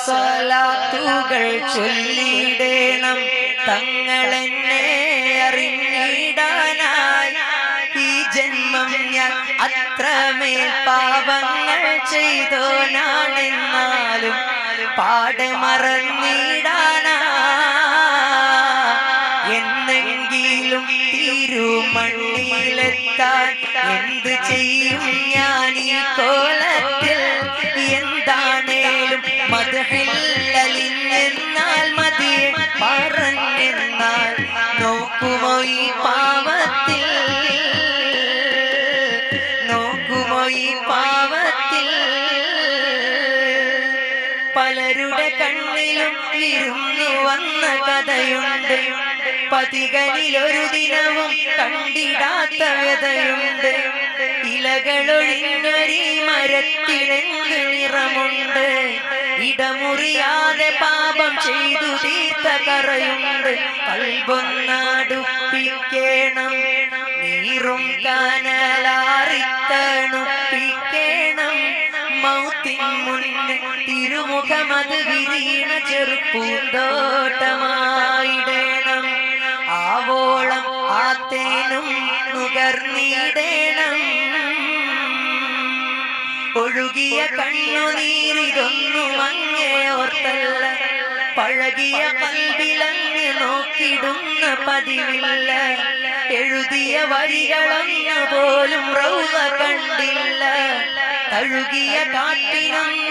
സ്വലാത്തുകൾ ചൊല്ലിടേണം തങ്ങളെന്നെ അറിഞ്ഞിടാനായി. ഈ ജന്മം ഞാൻ അത്രമേൽ പാപങ്ങൾ ചെയ്തോനാണെന്നാലും പാടെ മറന്നിടാനാ. എന്നെങ്കിലും തിരുമണ്ണിലെത്താൻ എന്ത് ചെയ്യും ഞാൻ ഈ കോലത്തിൽ. എന്താണേലും മദ്ഹില്ലലിഞ്ഞെന്നാൽ മതിയെ പറഞ്ഞെന്നാൽ നോക്കുമോ ഈ പാവത്തിൽ, നോക്കുമോ ഈ പാവത്തിൽ. പലരുടെ കണ്ണിലും വിരുന്നു വന്ന കഥയുണ്ട്, പതികളിലൊരു ദിനവും കണ്ടിടാത്ത വ്യതയുണ്ട്. ഇലകളൊഴിഞ്ഞൊരീ മരത്തിലെന്ത് നിറമുണ്ട്, ഇടമുറിയാതെ പാപം ചെയ്തു തീർത്ത കറയുണ്ട്. കൽബൊന്നടുപ്പിക്കണം, നീറും കനലാറിത്തണുപ്പിക്കണം. മൗത്തിൻ മുന്നേ തിരുമുഖമത് വിരീണ ചെറുപ്പൂന്തോട്ടമായിടേണം. ആവോളം ആത്തേനും നുകർന്നിടേണം. ഒഴുകിയ കണ്ണുനീരിതൊന്നും അങ്ങേ ഓർത്തല്ല, പഴകിയ കൽബിലങ്ങ് നോക്കിടുന്ന പതിവില്ല. എഴുതിയ വരികളൊന്നു പോലും റൗള കണ്ടില്ല, തഴുകിയ കാറ്റിനൊന്നും